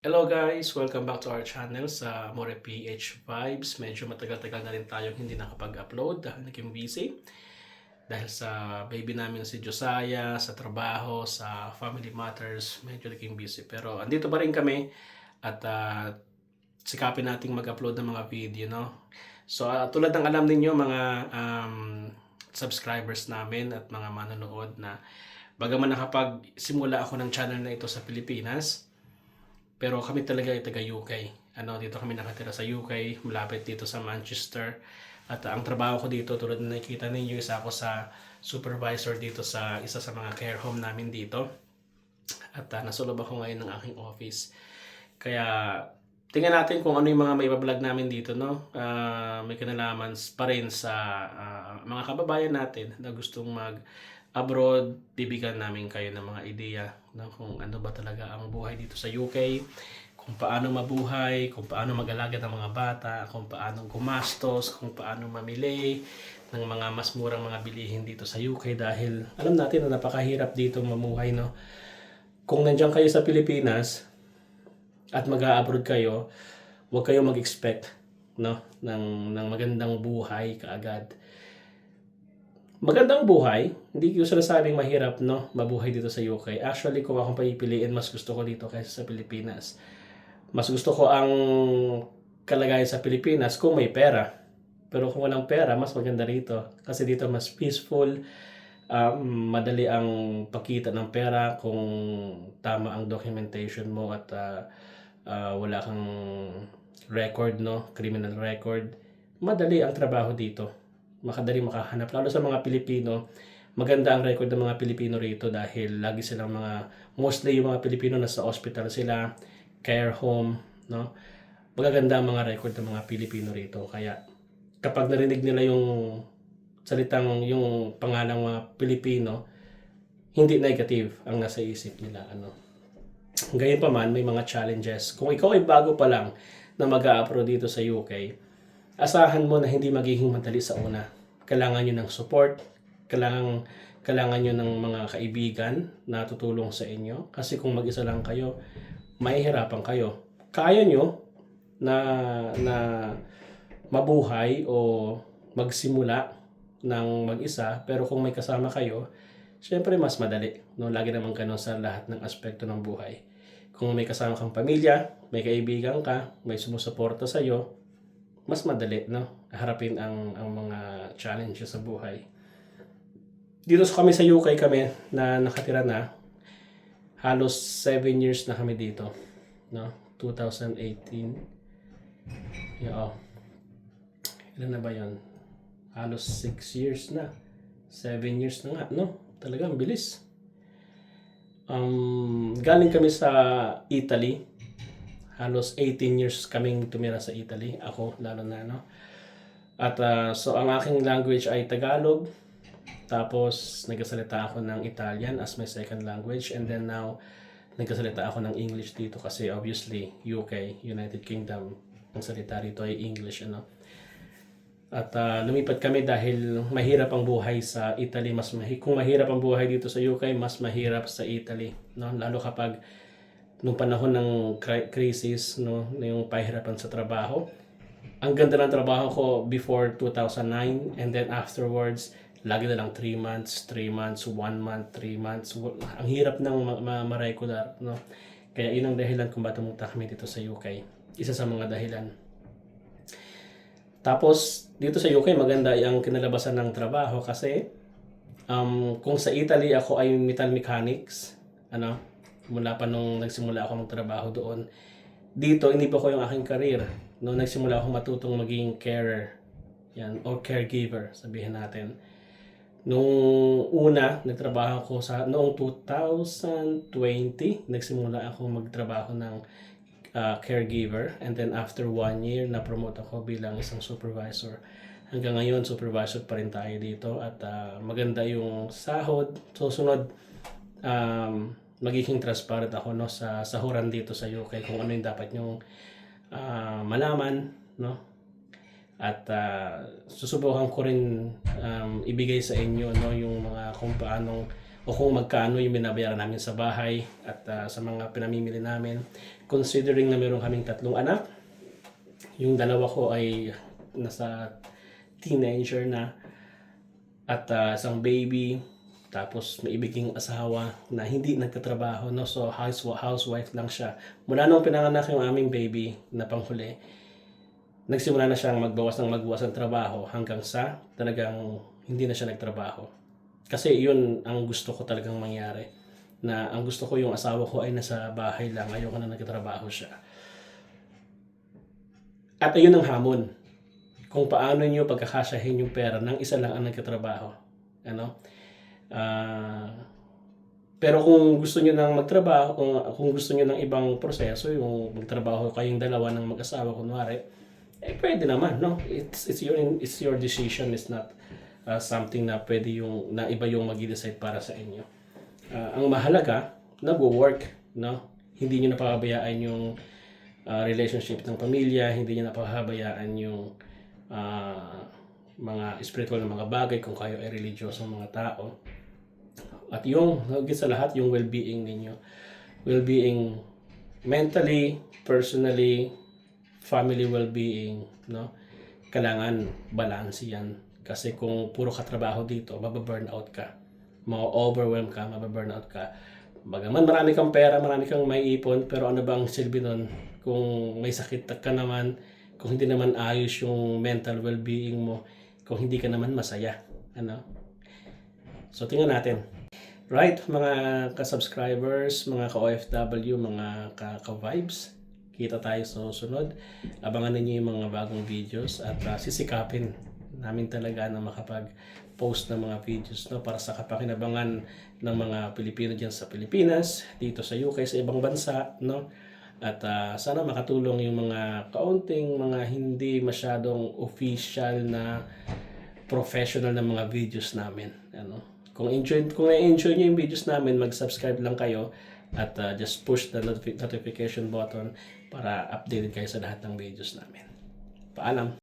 Hello guys! Welcome back to our channel sa More PH Vibes. Medyo matagal-tagal na rin tayong hindi nakapag-upload dahil naging busy. Dahil sa baby namin si Josiah, sa trabaho, sa family matters, medyo naging busy. Pero andito pa rin kami at sikapin nating mag-upload ng mga video, no? So tulad ng alam ninyo mga subscribers namin at mga manonood na bagaman nakapag-simula ako ng channel na ito sa Pilipinas, pero kami talaga ay taga UK. Dito kami nakatira sa UK, malapit dito sa Manchester. At ang trabaho ko dito, tulad na nakikita ninyo, isa ako sa supervisor dito sa isa sa mga care home namin dito. At nasulob ako ngayon ng aking office. Kaya tingnan natin kung ano yung mga maibablog namin dito, no? May kinalaman pa rin sa mga kababayan natin na gustong abroad, bibigyan namin kayo ng mga ideya, no? Kung ano ba talaga ang buhay dito sa UK, kung paano mabuhay, kung paano mag-alaga ng mga bata, kung paano gumastos, kung paano mamili ng mga mas murang mga bilihin dito sa UK dahil alam natin na napakahirap dito mamuhay, no? Kung nandiyan kayo sa Pilipinas at mag-a-abroad kayo, huwag kayo mag-expect, no, ng magandang buhay kaagad. Magandang buhay, hindi ko sinasabing mahirap, no, mabuhay dito sa UK. Actually, kung akong pipiliin, mas gusto ko dito kaysa sa Pilipinas. Mas gusto ko ang kalagayan sa Pilipinas kung may pera. Pero kung walang pera, mas maganda rito. Kasi dito mas peaceful, madali ang pakita ng pera kung tama ang documentation mo at wala kang record, no, criminal record. Madali ang trabaho dito. Makadali makahanap. Lalo sa mga Pilipino, maganda ang record ng mga Pilipino rito dahil lagi silang mostly yung mga Pilipino nasa hospital sila, care home, no? Magaganda ang mga record ng mga Pilipino rito. Kaya kapag narinig nila yung salitang yung pangalang mga Pilipino, hindi negative ang nasa isip nila, Gayunpaman, may mga challenges. Kung ikaw ay bago pa lang na mag-a-upload dito sa UK, asahan mo na hindi magiging madali sa una. Kailangan nyo ng support, kailangan nyo ng mga kaibigan na tutulong sa inyo. Kasi kung mag-isa lang kayo, mahihirapan kayo. Kaya nyo na mabuhay o magsimula ng mag-isa, pero kung may kasama kayo, syempre mas madali. No? Lagi naman ganun sa lahat ng aspekto ng buhay. Kung may kasama kang pamilya, may kaibigan ka, may sumusuporta sa iyo, mas madali, no, harapin ang mga challenges sa buhay. Dito kami sa UK kami na nakatira na, halos 7 years na kami dito, no? 2018. Yeah, ilan na ba 'yon? Halos 6 years na. 7 years na nga, no? Talagang bilis. Galing kami sa Italy. Halos 18 years kaming tumira sa Italy. Ako, lalo na, no? At so, ang aking language ay Tagalog. Tapos, nagsasalita ako ng Italian as my second language. And then now, nagsasalita ako ng English dito kasi obviously, UK, United Kingdom, ang salita rito ay English, At lumipat kami dahil mahirap ang buhay sa Italy. Kung mahirap ang buhay dito sa UK, mas mahirap sa Italy, no? Lalo kapag nung panahon ng crisis, no, yung pahirapan sa trabaho. Ang ganda ng trabaho ko before 2009 and then afterwards, lagi na lang 3 months, 3 months, 1 month, 3 months. Ang hirap ng ma-regular, no? Kaya yun ang dahilan kung ba't pumunta kami dito sa UK. Isa sa mga dahilan. Tapos, dito sa UK, maganda yung kinalabasan ng trabaho kasi kung sa Italy ako ay metal mechanics, mula pa nung nagsimula ako magtrabaho doon. Dito, hindi pa ko yung aking career. Nung nagsimula ako matutong maging carer, yan, or caregiver, sabihin natin. Nung una, nagtrabaho ako noong 2020, nagsimula ako magtrabaho ng caregiver. And then after 1 year, na-promote ako bilang isang supervisor. Hanggang ngayon, supervisor pa rin tayo dito. At maganda yung sahod. Susunod, magiging transparent ako, no, sa sahuran dito sa UK kung ano yung dapat nyong malaman, no? At susubukan ko rin ibigay sa inyo, no, yung mga kung paano o kung magkano yung binabayaran namin sa bahay at sa mga pinamimili namin. considering na meron kaming 3 anak, yung 2 ko ay nasa teenager na, at isang baby, tapos may ibiging asawa na hindi nagtatrabaho, no? So housewife lang siya. Mula nung pinanganak yung aming baby na panghuli, nagsimula na siyang magbawas ng trabaho hanggang sa talagang hindi na siya nagtrabaho. Kasi yun ang gusto ko talagang mangyari. Na ang gusto ko yung asawa ko ay nasa bahay lang, ayoko na nagtatrabaho siya. At ayun ang hamon. Kung paano nyo pagkakasyahin yung pera ng isa lang ang nagtatrabaho. Ano? Pero kung gusto nyo nang magtrabaho, kung gusto nyo ng ibang proseso, yung magtrabaho kayong dalawa ng mag-asawa, kunwari, pwede naman, no? It's your decision. It's not something na pwede yung na iba yung mag-decide para sa inyo. Ang mahalaga, nagwo-work, no? Hindi niyo napapabayaan yung relationship ng pamilya, hindi niyo napapabayaan yung mga spiritual na mga bagay kung kayo ay religious ng mga tao. At yung higit sa lahat, yung well-being ninyo. Well-being mentally, personally, family well-being, no? Kailangan balance yan. Kasi kung puro ka trabaho dito, mababurnout ka. Ma-overwhelm ka, mababurnout ka. Bagaman marami kang pera, marami kang maiipon, pero ano bang silbi nun? Kung may sakit ka naman, kung hindi naman ayos yung mental well-being mo, kung hindi ka naman masaya. Ano? So, tingnan natin. Right, mga ka-subscribers, mga ka-OFW, mga ka-vibes, kita tayo sa susunod. Abangan ninyo yung mga bagong videos at sisikapin namin talaga na makapag-post ng mga videos, no, para sa kapakinabangan ng mga Pilipino dyan sa Pilipinas, dito sa UK, sa ibang bansa, no? At sana makatulong yung mga kaunting, mga hindi masyadong official na professional na mga videos namin. Ano? Kung na-enjoy nyo yung videos namin, mag-subscribe lang kayo at just push the notification button para updated kayo sa lahat ng videos namin. Paalam!